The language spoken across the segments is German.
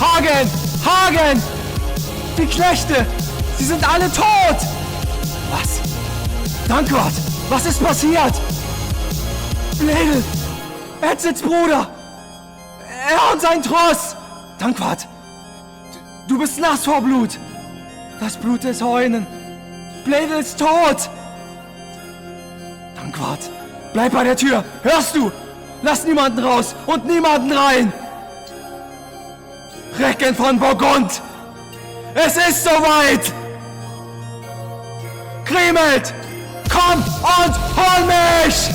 Hagen! Hagen! Die Knechte! Sie sind alle tot! Was? Dankwart! Was ist passiert? Bledel! Edsels Bruder! Er und sein Tross! Dankwart! Du bist nass vor Blut! Das Blut des Heunen! Bledel ist tot! Dankwart! Bleib bei der Tür! Hörst du? Lass niemanden raus und niemanden rein! Recken von Burgund! Es ist soweit! Grimelt! Komm und hol mich!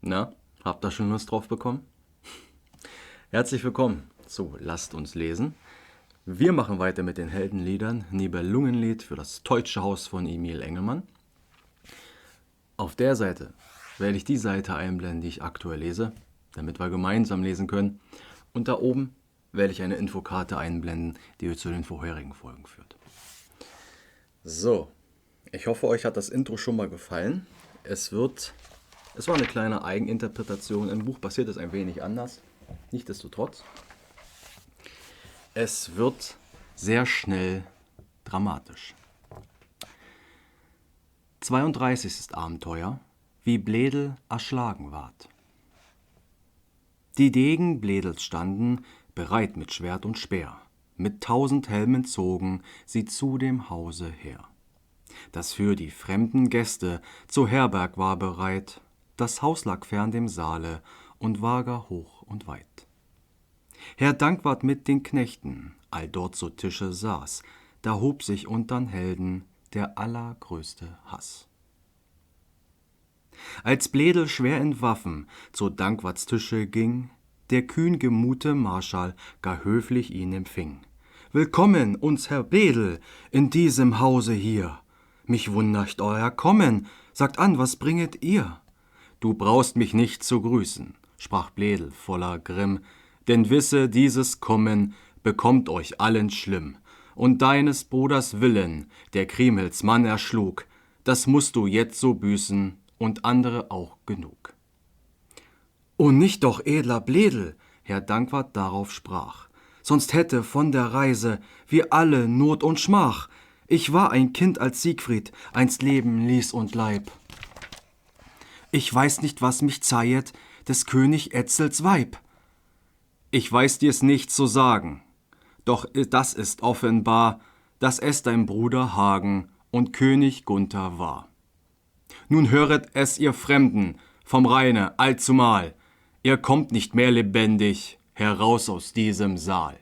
Na, habt ihr schon Lust drauf bekommen? Herzlich willkommen zu Lasst uns lesen. Wir machen weiter mit den Heldenliedern Nibelungenlied für das Teutsche Haus von Emil Engelmann. Auf der Seite werde ich die Seite einblenden, die ich aktuell lese, damit wir gemeinsam lesen können. Und da oben werde ich eine Infokarte einblenden, die euch zu den vorherigen Folgen führt. So, ich hoffe, euch hat das Intro schon mal gefallen. Es war eine kleine Eigeninterpretation. Im Buch passiert es ein wenig anders. Nichtsdestotrotz. Es wird sehr schnell dramatisch. 32. Abenteuer, wie Bledel erschlagen ward. Die Degen Bledels standen, bereit mit Schwert und Speer. Mit 1000 Helmen zogen sie zu dem Hause her. Das für die fremden Gäste zur Herberg war bereit. Das Haus lag fern dem Saale und war gar hoch und weit. Herr Dankwart mit den Knechten, all dort zu Tische saß, da hob sich untern Helden der allergrößte Hass. Als Bledel schwer in Waffen zu Dankwarts Tische ging, der kühn gemute Marschall gar höflich ihn empfing. Willkommen uns, Herr Bledel, in diesem Hause hier. Mich wundert euer Kommen, sagt an, was bringet ihr? Du brauchst mich nicht zu grüßen, sprach Bledel voller Grimm, denn wisse, dieses Kommen bekommt euch allen schlimm. Und deines Bruders Willen, der Kriemhilds Mann erschlug, das musst du jetzt so büßen und andere auch genug. O nicht doch, edler Bledel, Herr Dankwart darauf sprach, sonst hätte von der Reise wir alle Not und Schmach. Ich war ein Kind, als Siegfried einst leben ließ und Leib. Ich weiß nicht, was mich zeihet, des König Etzels Weib. Ich weiß dir's nicht zu sagen, doch das ist offenbar, dass es dein Bruder Hagen und König Gunther war. Nun höret es, ihr Fremden, vom Rheine allzumal, ihr kommt nicht mehr lebendig heraus aus diesem Saal.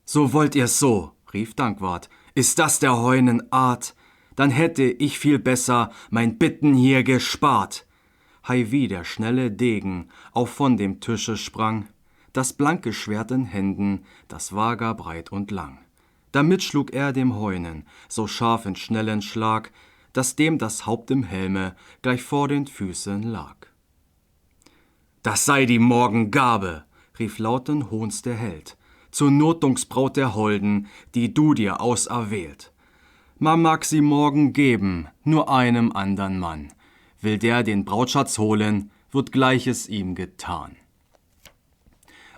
So wollt ihr's so, rief Dankwart, ist das der Heunen Art, dann hätte ich viel besser mein Bitten hier gespart. Hei wie der schnelle Degen auf von dem Tische sprang, das blanke Schwert in Händen, das war gar breit und lang. Damit schlug er dem Heunen so scharf in schnellen Schlag, dass dem das Haupt im Helme gleich vor den Füßen lag. Das sei die Morgengabe, rief lauten Hohns der Held, zur Notdungsbraut der Holden, die du dir auserwählt. Man mag sie morgen geben, nur einem andern Mann. Will der den Brautschatz holen, wird Gleiches ihm getan.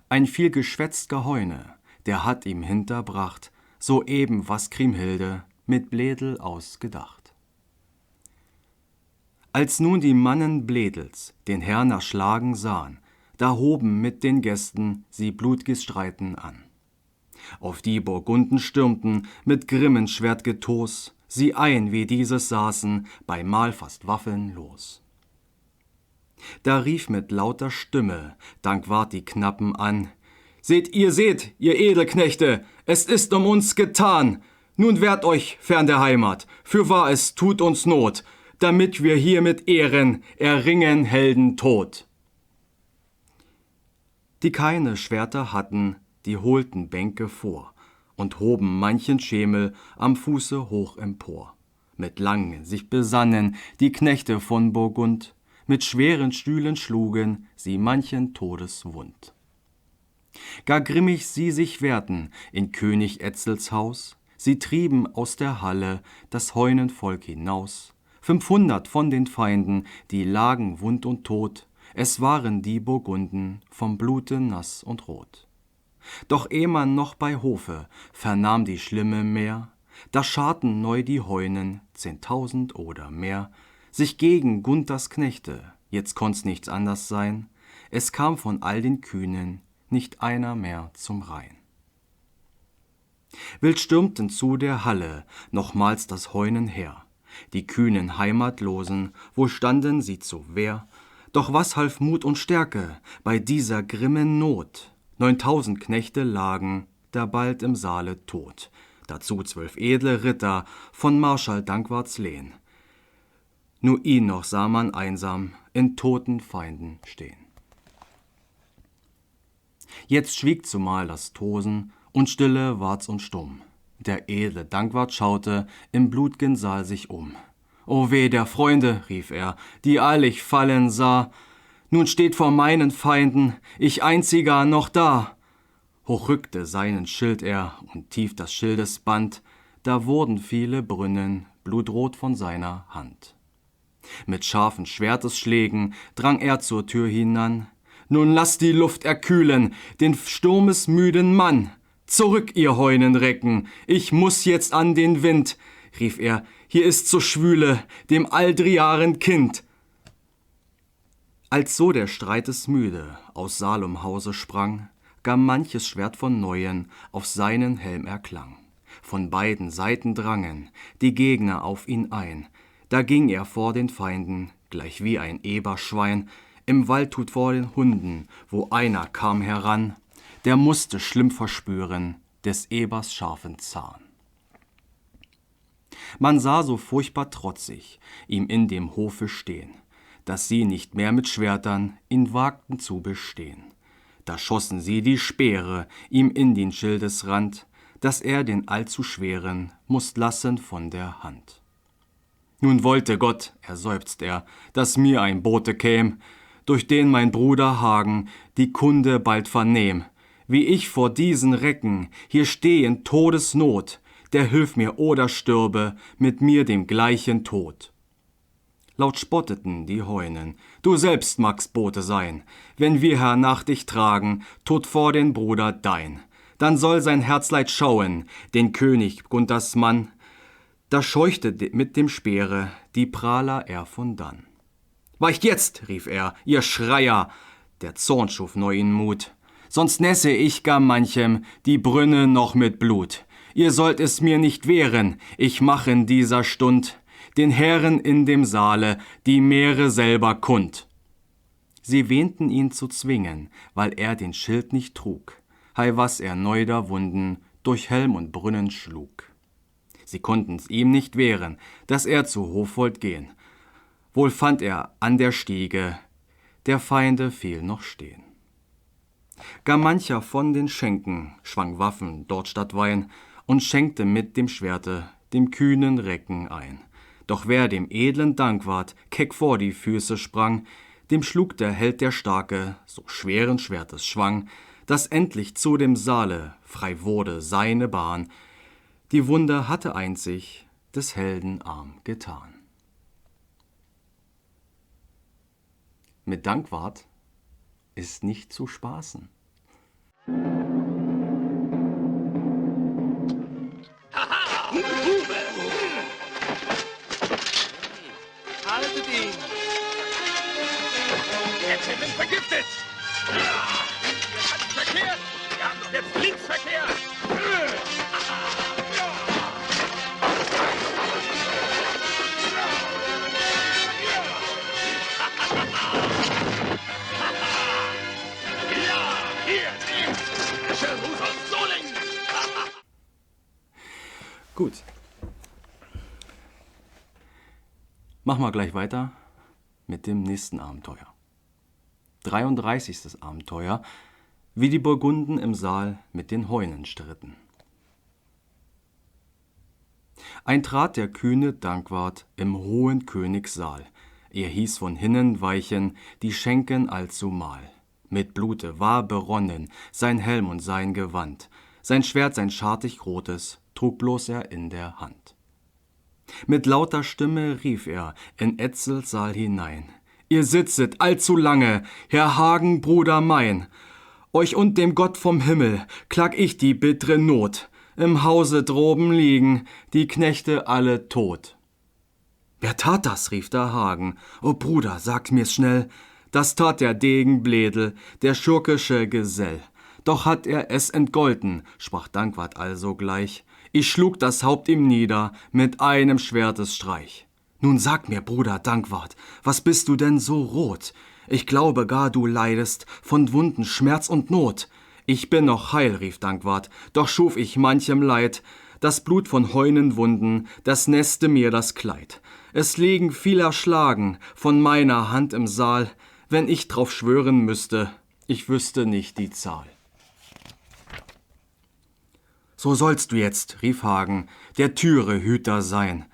Ein viel geschwätzt Geheune, der hat ihm hinterbracht, soeben was Kriemhilde mit Bledel ausgedacht. Als nun die Mannen Bledels den Herrn erschlagen sahen, da hoben mit den Gästen sie blutges Streiten an. Auf die Burgunden stürmten mit Grimmenschwert Getos, sie ein, wie dieses saßen, bei Mahl fast waffenlos. Da rief mit lauter Stimme Dankwart die Knappen an: Seht, ihr Edelknechte, es ist um uns getan. Nun wehrt euch fern der Heimat, fürwahr es tut uns Not, damit wir hier mit Ehren erringen Heldentod. Die keine Schwerter hatten, die holten Bänke vor und hoben manchen Schemel am Fuße hoch empor. Mit langen sich besannen die Knechte von Burgund, mit schweren Stühlen schlugen sie manchen Todeswund. Gar grimmig sie sich wehrten in König Etzels Haus, sie trieben aus der Halle das Heunenvolk hinaus. 500 von den Feinden, die lagen wund und tot, es waren die Burgunden, vom Blute nass und rot. Doch eh man noch bei Hofe vernahm die schlimme Mär, da scharten neu die Heunen, 10.000 oder mehr, sich gegen Gunthers Knechte, jetzt konnt's nichts anders sein, es kam von all den Kühnen nicht einer mehr zum Rhein. Wild stürmten zu der Halle nochmals das Heunenheer, die kühnen Heimatlosen, wo standen sie zur Wehr, doch was half Mut und Stärke bei dieser grimmen Not? 9.000 Knechte lagen da bald im Saale tot, dazu 12 edle Ritter von Marschall Dankwarts Lehn. Nur ihn noch sah man einsam in toten Feinden stehen. Jetzt schwieg zumal das Tosen, und stille ward's und stumm. Der edle Dankwart schaute im blut'gen Saal sich um. O weh der Freunde, rief er, die all ich fallen sah, nun steht vor meinen Feinden ich einziger noch da. Hoch rückte seinen Schild er und tief das Schildesband, da wurden viele Brünnen blutrot von seiner Hand. Mit scharfen Schwertesschlägen drang er zur Tür hinan. Nun lasst die Luft erkühlen den sturmesmüden Mann. Zurück, ihr Heunenrecken, ich muß jetzt an den Wind, rief er, hier ist so Schwüle dem Aldriaren Kind. Als so der Streitesmüde aus Salomhause sprang, gar manches Schwert von Neuen auf seinen Helm erklang. Von beiden Seiten drangen die Gegner auf ihn ein, da ging er vor den Feinden, gleich wie ein Eberschwein, im Waldhut vor den Hunden, wo einer kam heran, der musste schlimm verspüren des Ebers scharfen Zahn. Man sah so furchtbar trotzig ihm in dem Hofe stehen, dass sie nicht mehr mit Schwertern ihn wagten zu bestehen. Da schossen sie die Speere ihm in den Schildesrand, dass er den allzu schweren mußt lassen von der Hand. Nun wollte Gott, seufzt er, dass mir ein Bote käm, durch den mein Bruder Hagen die Kunde bald vernehm, wie ich vor diesen Recken hier steh in Todesnot, der hilf mir oder stürbe mit mir dem gleichen Tod. Laut spotteten die Heunen, du selbst magst Bote sein, wenn wir hernach dich tragen, tot vor den Bruder dein. Dann soll sein Herzleid schauen, den König Gunthers Mann, da scheuchte mit dem Speere die Prahler er von dann. Weicht jetzt, rief er, ihr Schreier, der Zorn schuf neu in Mut, sonst nässe ich gar manchem die Brünne noch mit Blut. Ihr sollt es mir nicht wehren, ich mach in dieser Stund den Herren in dem Saale die Meere selber kund. Sie wähnten ihn zu zwingen, weil er den Schild nicht trug, hei was er neuder Wunden durch Helm und Brünnen schlug. Sie konnten's ihm nicht wehren, dass er zu Hof wollt gehen. Wohl fand er an der Stiege der Feinde viel noch stehen. Gar mancher von den Schenken schwang Waffen dort statt Wein und schenkte mit dem Schwerte dem kühnen Recken ein. Doch wer dem edlen Dankwart keck vor die Füße sprang, dem schlug der Held der Starke so schweren Schwertes schwang, dass endlich zu dem Saale frei wurde seine Bahn. Die Wunde hatte einzig des Helden Arm getan. Mit Dankwart ist nicht zu spaßen. Haltet ihn! Der Tipp ist vergiftet! Ja, ihr habt verkehrt! Wir haben doch jetzt Linksverkehr! Ja, hier, nehmt! Frische Ruß aus Solingen! Gut. Machen wir gleich weiter mit dem nächsten Abenteuer. 33. Abenteuer, wie die Burgunden im Saal mit den Heunen stritten. Eintrat der kühne Dankwart im hohen Königssaal. Er hieß von hinnen weichen die Schenken allzumal. Mit Blute war beronnen sein Helm und sein Gewand, sein Schwert, sein schartig rotes, trug bloß er in der Hand. Mit lauter Stimme rief er in Etzels Saal hinein: Ihr sitzet allzu lange, Herr Hagen, Bruder mein. Euch und dem Gott vom Himmel klag ich die bittre Not. Im Hause droben liegen die Knechte alle tot. Wer tat das? Rief der Hagen. O Bruder, sagt mir's schnell. Das tat der Degen Bledel, der schurkische Gesell. Doch hat er es entgolten, sprach Dankwart allsogleich. Ich schlug das Haupt ihm nieder mit einem Schwertesstreich. Nun sag mir, Bruder Dankwart, was bist du denn so rot? Ich glaube gar, du leidest von Wunden, Schmerz und Not. Ich bin noch heil, rief Dankwart, doch schuf ich manchem Leid. Das Blut von Heunenwunden, das nässte mir das Kleid. Es liegen viel erschlagen von meiner Hand im Saal. Wenn ich drauf schwören müsste, ich wüsste nicht die Zahl. So sollst du jetzt, rief Hagen, der Türe Hüter sein.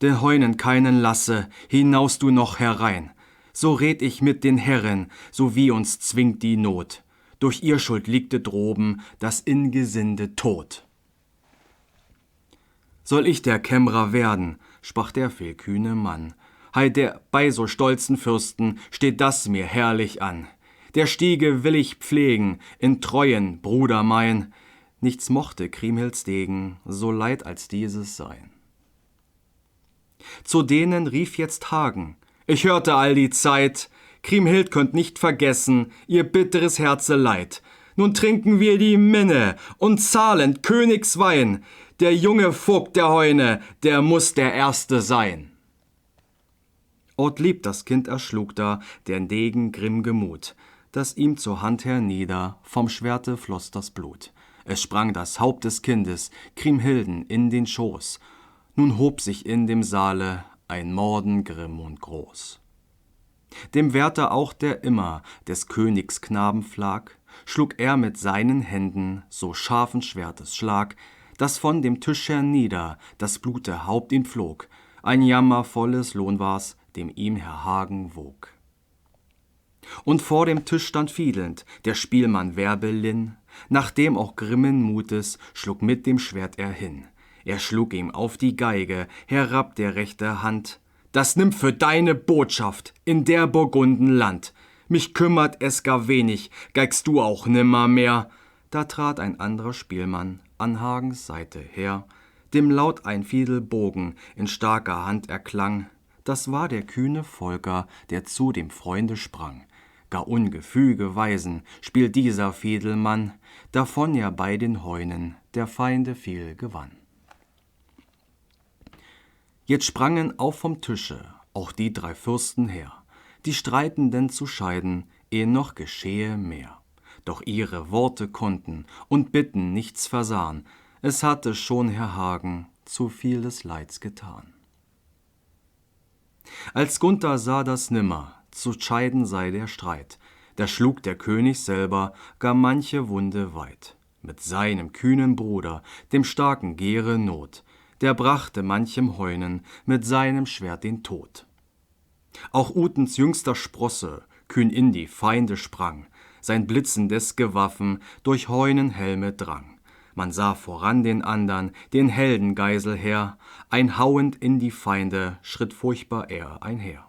Den Heunen keinen lasse, hinaus du noch herein. So red ich mit den Herren, so wie uns zwingt die Not. Durch ihr Schuld liegte droben das Ingesinde tot. Soll ich der Kämmerer werden, sprach der fehlkühne Mann. Hei, bei so stolzen Fürsten steht das mir herrlich an. Der Stiege will ich pflegen, in Treuen, Bruder mein. Nichts mochte Kriemhilds Degen so leid als dieses sein. Zu denen rief jetzt Hagen: Ich hörte all die Zeit, Kriemhild könnt nicht vergessen ihr bitteres Herzeleid. Nun trinken wir die Minne und zahlen Königswein. Der junge Vogt der Heune, der muß der Erste sein. Ortlieb das Kind erschlug da der Degen grimm Gemut, dass ihm zur Hand hernieder vom Schwerte floss das Blut. Es sprang das Haupt des Kindes Kriemhilden in den Schoß. Nun hob sich in dem Saale ein Morden grimm und groß. Dem Wärter auch, der immer des Königs Knaben pflag, schlug er mit seinen Händen so scharfen Schwertes Schlag, dass von dem Tisch hernieder das blute Haupt ihn flog. Ein jammervolles Lohn war's, dem ihm Herr Hagen wog. Und vor dem Tisch stand fiedelnd der Spielmann Werbelin, nachdem auch grimmen Mutes schlug mit dem Schwert er hin. Er schlug ihm auf die Geige herab der rechte Hand. Das nimm für deine Botschaft in der Burgunden Land. Mich kümmert es gar wenig, geigst du auch nimmermehr. Da trat ein anderer Spielmann an Hagens Seite her, dem laut ein Fiedelbogen in starker Hand erklang. Das war der kühne Volker, der zu dem Freunde sprang. Gar ungefüge Weisen spielt dieser Fiedelmann, davon er bei den Heunen der Feinde viel gewann. Jetzt sprangen auf vom Tische auch die drei Fürsten her, die Streitenden zu scheiden, ehe noch geschehe mehr. Doch ihre Worte konnten und Bitten nichts versahen, es hatte schon Herr Hagen zu viel des Leids getan. Als Gunther sah das nimmer, zu scheiden sei der Streit, da schlug der König selber gar manche Wunde weit. Mit seinem kühnen Bruder, dem starken Gere Not, der brachte manchem Heunen mit seinem Schwert den Tod. Auch Utens jüngster Sprosse kühn in die Feinde sprang, sein blitzendes Gewaffen durch Heunenhelme drang. Man sah voran den andern, den Heldengeisel her, einhauend in die Feinde schritt furchtbar er einher.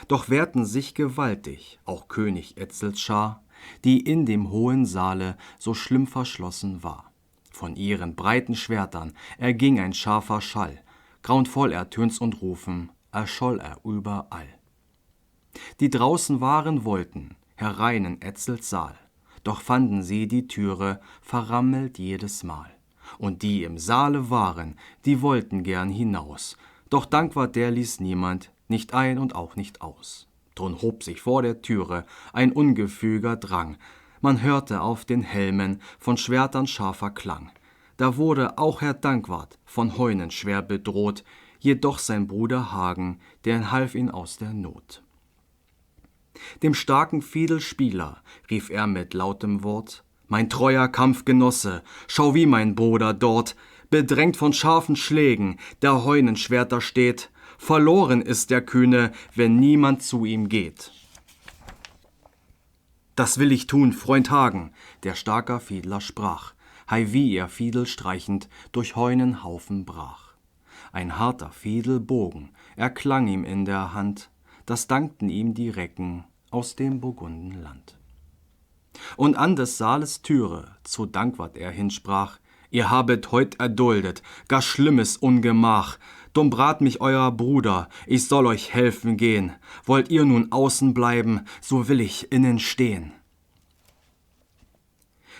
Doch wehrten sich gewaltig auch König Etzels Schar, die in dem hohen Saale so schlimm verschlossen war. Von ihren breiten Schwertern erging ein scharfer Schall, grauenvoll ertönts und Rufen, erscholl er überall. Die draußen waren wollten herein in Etzels Saal, doch fanden sie die Türe verrammelt jedes Mal. Und die im Saale waren, die wollten gern hinaus, doch Dankwart der ließ niemand, nicht ein und auch nicht aus. Drun hob sich vor der Türe ein ungefüger Drang, man hörte auf den Helmen von Schwertern scharfer Klang. Da wurde auch Herr Dankwart von Heunen schwer bedroht, jedoch sein Bruder Hagen, der half ihn aus der Not. Dem starken Fiedelspieler rief er mit lautem Wort: Mein treuer Kampfgenosse, schau wie mein Bruder dort, bedrängt von scharfen Schlägen, der Heunenschwerter steht. Verloren ist der Kühne, wenn niemand zu ihm geht. Das will ich tun, Freund Hagen, der starker Fiedler sprach, hei wie er Fiedel streichend durch Heunenhaufen brach. Ein harter Fiedelbogen erklang ihm in der Hand, das dankten ihm die Recken aus dem Burgundenland. Und an des Saales Türe zu Dankwart er hinsprach, ihr habet heut erduldet, gar schlimmes Ungemach, drum brat mich euer Bruder, ich soll euch helfen gehen, wollt ihr nun außen bleiben, so will ich innen stehen.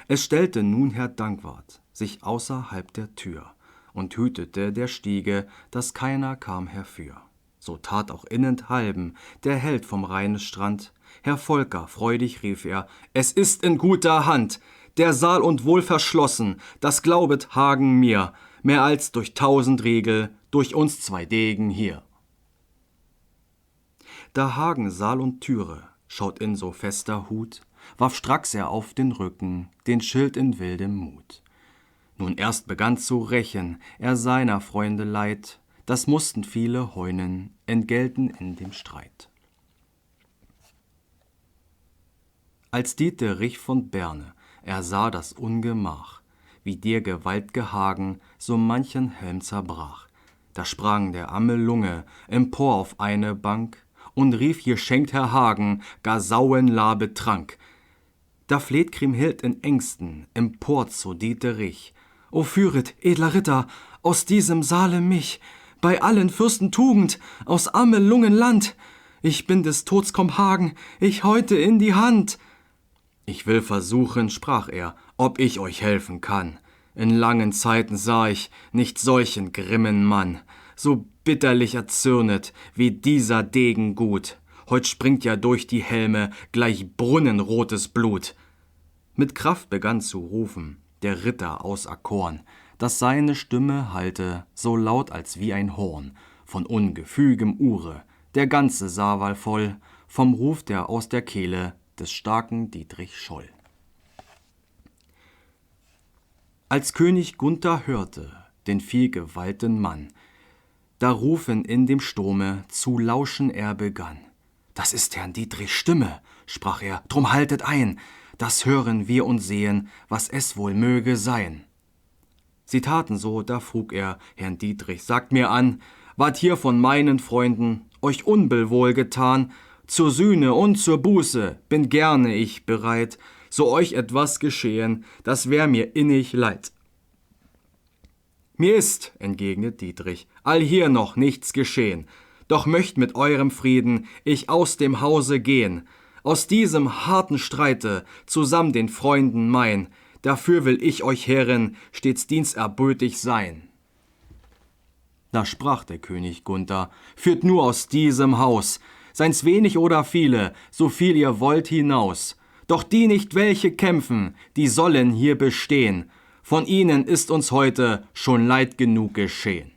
Es stellte nun Herr Dankwart sich außerhalb der Tür und hütete der Stiege, dass keiner kam herfür. So tat auch innenthalben der Held vom Rheinesstrand. Herr Volker, freudig rief er, es ist in guter Hand, der Saal und wohl verschlossen, das glaubet Hagen mir, mehr als durch 1000 Riegel, durch uns 2 Degen hier. Da Hagen Saal und Türe schaut in so fester Hut, warf stracks er auf den Rücken den Schild in wildem Mut. Nun erst begann zu rächen er seiner Freunde Leid, das mussten viele Heunen entgelten in dem Streit. Als Dieterich von Berne ersah das Ungemach, wie dir gewalt'ge Hagen so manchen Helm zerbrach, da sprang der amme Lunge empor auf eine Bank und rief, hier schenkt Herr Hagen gar sauen Labe Trank. Da fleht Kriemhild in Ängsten empor zu Dieterich, o führet, edler Ritter, aus diesem Saale mich, bei allen Fürsten Tugend, aus Amelungenland. Ich bin des Tods komm Hagen, ich heute in die Hand. Ich will versuchen, sprach er, ob ich euch helfen kann. In langen Zeiten sah ich nicht solchen grimmen Mann, so bitterlich erzürnet wie dieser Degen gut. Heut springt ja durch die Helme gleich brunnenrotes Blut. Mit Kraft begann zu rufen der Ritter aus Akorn, dass seine Stimme hallte, so laut als wie ein Horn, von ungefügem Ure, der ganze Saal voll, vom Ruf, der aus der Kehle des starken Dietrich scholl. Als König Gunther hörte den vielgewalten Mann, da rufen in dem Sturme, zu lauschen er begann. Das ist Herrn Dietrichs Stimme, sprach er, drum haltet ein, das hören wir und sehen, was es wohl möge sein. Sie taten so, da frug er Herrn Dietrich, sagt mir an, ward hier von meinen Freunden euch Unbill wohl getan, zur Sühne und zur Buße bin gerne ich bereit, so euch etwas geschehen, das wär mir innig leid. Mir ist, entgegnet Dietrich, allhier noch nichts geschehen, doch möcht mit eurem Frieden ich aus dem Hause gehen, aus diesem harten Streite zusammen den Freunden mein, dafür will ich euch Herren stets diensterbötig sein. Da sprach der König Gunther, führt nur aus diesem Haus, seien's wenig oder viele, so viel ihr wollt hinaus, doch die nicht welche kämpfen, die sollen hier bestehen, von ihnen ist uns heute schon Leid genug geschehen.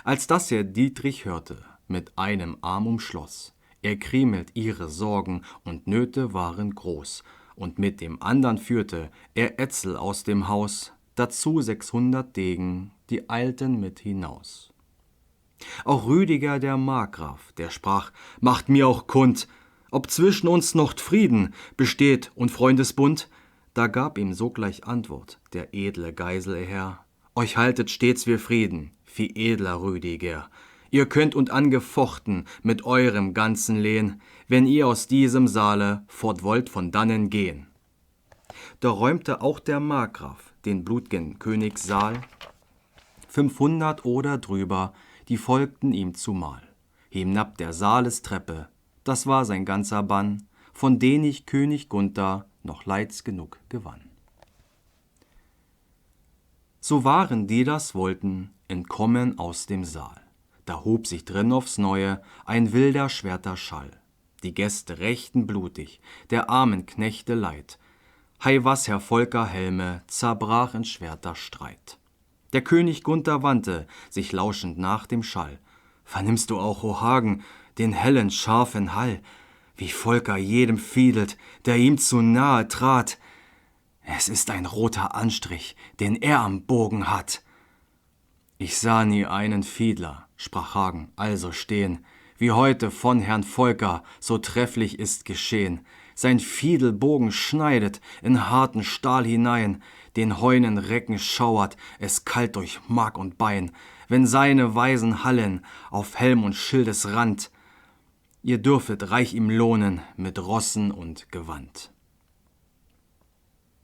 Als das Herr Dietrich hörte, mit einem Arm umschloss, erkriemelt ihre Sorgen und Nöte waren groß, und mit dem andern führte er Etzel aus dem Haus, dazu 600 Degen, die eilten mit hinaus. Auch Rüdiger der Markgraf, der sprach, macht mir auch kund, ob zwischen uns noch Frieden besteht und Freundesbund. Da gab ihm sogleich Antwort der edle Geiselherr, euch haltet stets wir Frieden, viel edler Rüdiger. Ihr könnt und angefochten mit eurem ganzen Lehn, wenn ihr aus diesem Saale fort wollt von dannen gehen. Da räumte auch der Markgraf den blut'gen Königssaal, 500 oder drüber, die folgten ihm zumal. Hinab der Saalestreppe, das war sein ganzer Bann, von den ich König Gunther noch Leids genug gewann. So waren die das wollten, entkommen aus dem Saal. Da hob sich drin aufs Neue ein wilder Schwerterschall. Die Gäste rächten blutig, der armen Knechte Leid. Hei was Herr Volker Helme zerbrach in Schwerterstreit. Der König Gunther wandte sich lauschend nach dem Schall. Vernimmst du auch, o Hagen, den hellen, scharfen Hall, wie Volker jedem fiedelt, der ihm zu nahe trat? Es ist ein roter Anstrich, den er am Bogen hat. Ich sah nie einen Fiedler, sprach Hagen, also stehen, wie heute von Herrn Volker so trefflich ist geschehen. sein Fiedelbogen schneidet in harten Stahl hinein, den Heunenrecken schauert es kalt durch Mark und Bein, wenn seine Weisen hallen auf Helm und Schildesrand. Ihr dürfet reich ihm lohnen mit Rossen und Gewand.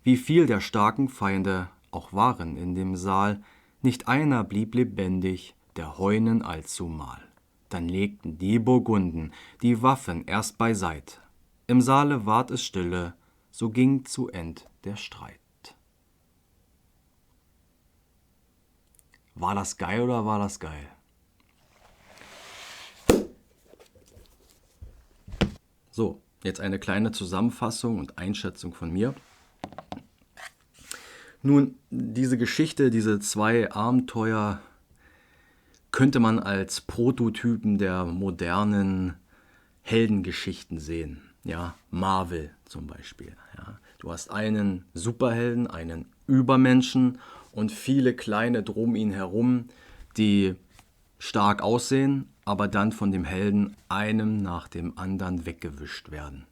Wie viel der starken Feinde auch waren in dem Saal, nicht einer blieb lebendig, der Heunen allzumal. Dann legten die Burgunden die Waffen erst beiseit. Im Saale ward es stille, so ging zu End der Streit. War das geil oder war das geil? So, jetzt eine kleine Zusammenfassung und Einschätzung von mir. Nun, diese Geschichte, diese 2 Abenteuer könnte man als Prototypen der modernen Heldengeschichten sehen. Ja, Marvel zum Beispiel. Ja. Du hast einen Superhelden, einen Übermenschen und viele kleine drum ihn herum, die stark aussehen, aber dann von dem Helden einem nach dem anderen weggewischt werden.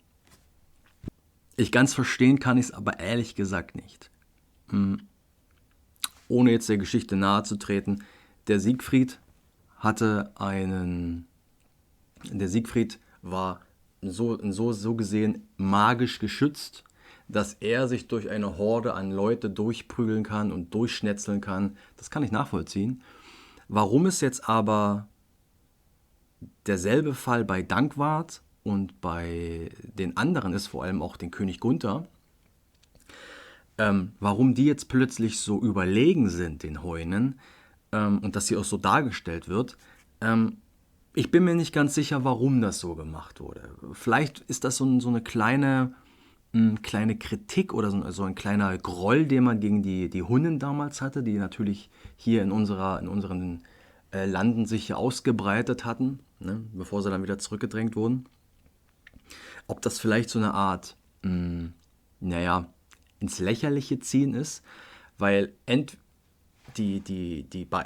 Ich ganz verstehen kann ich es aber ehrlich gesagt nicht. Ohne jetzt der Geschichte nahe zu treten, der Siegfried war so gesehen magisch geschützt, dass er sich durch eine Horde an Leute durchprügeln kann und durchschnetzeln kann. Das kann ich nachvollziehen. Warum es jetzt aber derselbe Fall bei Dankwart und bei den anderen ist, vor allem auch den König Gunther, warum die jetzt plötzlich so überlegen sind, den Heunen, und dass sie auch so dargestellt wird, ich bin mir nicht ganz sicher, warum das so gemacht wurde. Vielleicht ist das so eine kleine Kritik oder so ein kleiner Groll, den man gegen die Hunnen damals hatte, die natürlich hier in unseren Landen sich ausgebreitet hatten, ne, bevor sie dann wieder zurückgedrängt wurden. Ob das vielleicht so eine Art, ins Lächerliche ziehen ist, weil die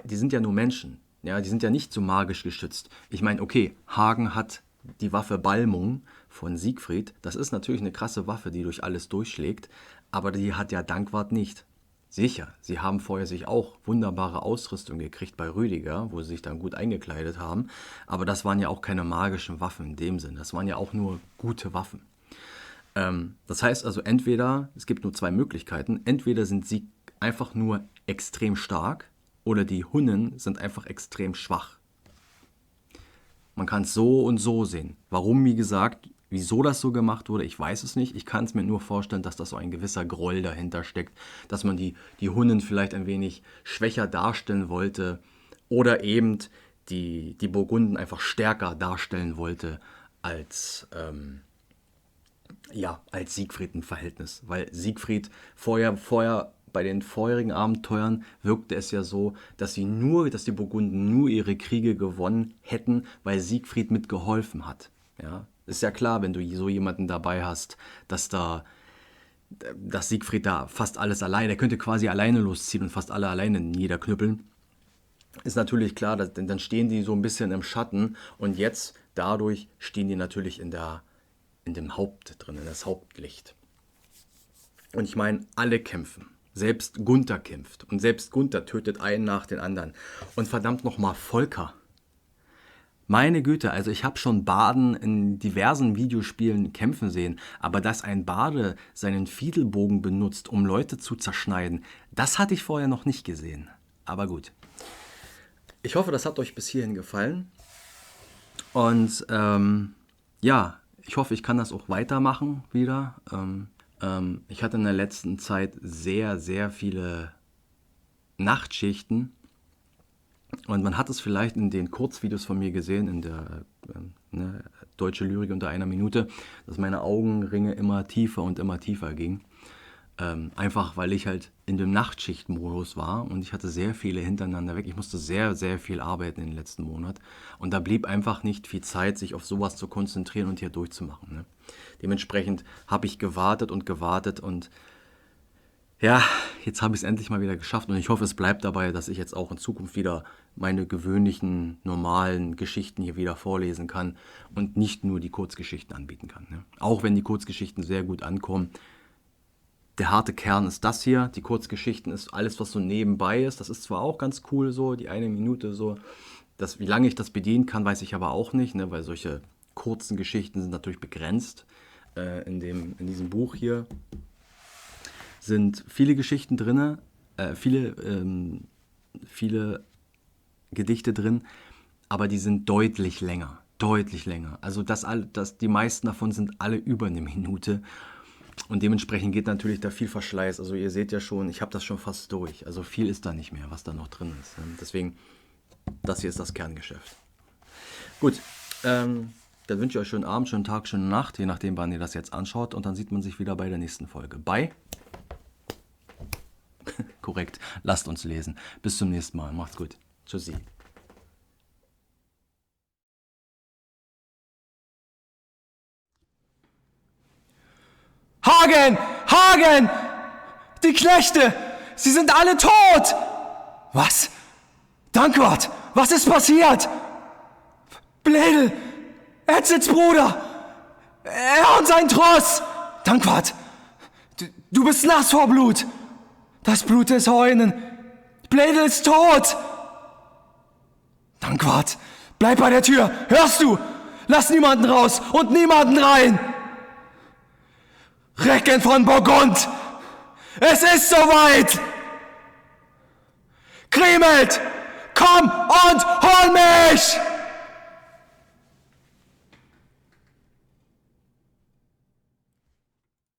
sind ja nur Menschen, ja, die sind ja nicht so magisch geschützt. Ich meine, okay, Hagen hat die Waffe Balmung von Siegfried, das ist natürlich eine krasse Waffe, die durch alles durchschlägt, aber die hat ja Dankwart nicht. Sicher, sie haben vorher sich auch wunderbare Ausrüstung gekriegt bei Rüdiger, wo sie sich dann gut eingekleidet haben, aber das waren ja auch keine magischen Waffen in dem Sinn, das waren ja auch nur gute Waffen. Das heißt also es gibt nur 2 Möglichkeiten, entweder sind sie einfach nur extrem stark oder die Hunnen sind einfach extrem schwach. Man kann es so und so sehen. Warum, wie gesagt, wieso das so gemacht wurde, ich weiß es nicht. Ich kann es mir nur vorstellen, dass das so ein gewisser Groll dahinter steckt, dass man die Hunnen vielleicht ein wenig schwächer darstellen wollte oder eben die Burgunden einfach stärker darstellen wollte als Siegfried im Verhältnis. Weil Siegfried vorher bei den vorherigen Abenteuern wirkte es ja so, dass die Burgunden nur ihre Kriege gewonnen hätten, weil Siegfried mitgeholfen hat. Ja, ist ja klar, wenn du so jemanden dabei hast, dass Siegfried da fast alles alleine, der könnte quasi alleine losziehen und fast alle alleine niederknüppeln. Ist natürlich klar, dann stehen die so ein bisschen im Schatten und jetzt dadurch stehen die natürlich in dem Haupt drin, in das Hauptlicht. Und ich meine, alle kämpfen. Selbst Gunther kämpft. Und selbst Gunther tötet einen nach den anderen. Und verdammt nochmal Volker. Meine Güte, also ich habe schon Barden in diversen Videospielen kämpfen sehen. Aber dass ein Bade seinen Fiedelbogen benutzt, um Leute zu zerschneiden, das hatte ich vorher noch nicht gesehen. Aber gut. Ich hoffe, das hat euch bis hierhin gefallen. Und ich hoffe, ich kann das auch weitermachen wieder. Ich hatte in der letzten Zeit sehr, sehr viele Nachtschichten und man hat es vielleicht in den Kurzvideos von mir gesehen, in der Deutsche Lyrik unter 1 Minute, dass meine Augenringe immer tiefer gingen. Einfach, weil ich halt in dem Nachtschichtmodus war und ich hatte sehr viele hintereinander weg. Ich musste sehr, sehr viel arbeiten in den letzten Monat und da blieb einfach nicht viel Zeit, sich auf sowas zu konzentrieren und hier durchzumachen. Ne? Dementsprechend habe ich gewartet und Ja, jetzt habe ich es endlich mal wieder geschafft und ich hoffe, es bleibt dabei, dass ich jetzt auch in Zukunft wieder meine gewöhnlichen, normalen Geschichten hier wieder vorlesen kann und nicht nur die Kurzgeschichten anbieten kann. Ne? Auch wenn die Kurzgeschichten sehr gut ankommen. Der harte Kern ist das hier. Die Kurzgeschichten ist alles, was so nebenbei ist. Das ist zwar auch ganz cool so, die 1 Minute so. Wie lange ich das bedienen kann, weiß ich aber auch nicht, ne? Weil solche kurzen Geschichten sind natürlich begrenzt. In diesem Buch hier sind viele Geschichten drin, viele Gedichte drin, aber die sind deutlich länger. Deutlich länger. Also die meisten davon sind alle über 1 Minute. Und dementsprechend geht natürlich da viel Verschleiß. Also ihr seht ja schon, ich habe das schon fast durch. Also viel ist da nicht mehr, was da noch drin ist. Deswegen, das hier ist das Kerngeschäft. Gut, dann wünsche ich euch schönen Abend, schönen Tag, schöne Nacht, je nachdem, wann ihr das jetzt anschaut. Und dann sieht man sich wieder bei der nächsten Folge. Bye. Korrekt, lasst uns lesen. Bis zum nächsten Mal. Macht's gut. Tschüssi. Hagen! Hagen! Die Knechte! Sie sind alle tot! Was? Dankwart! Was ist passiert? Bledel! Edsits Bruder! Er und sein Tross! Dankwart! Du bist nass vor Blut! Das Blut des Heunen! Bledel ist tot! Dankwart! Bleib bei der Tür! Hörst du? Lass niemanden raus und niemanden rein! Recken von Burgund! Es ist soweit! Grimelt! Komm und hol mich!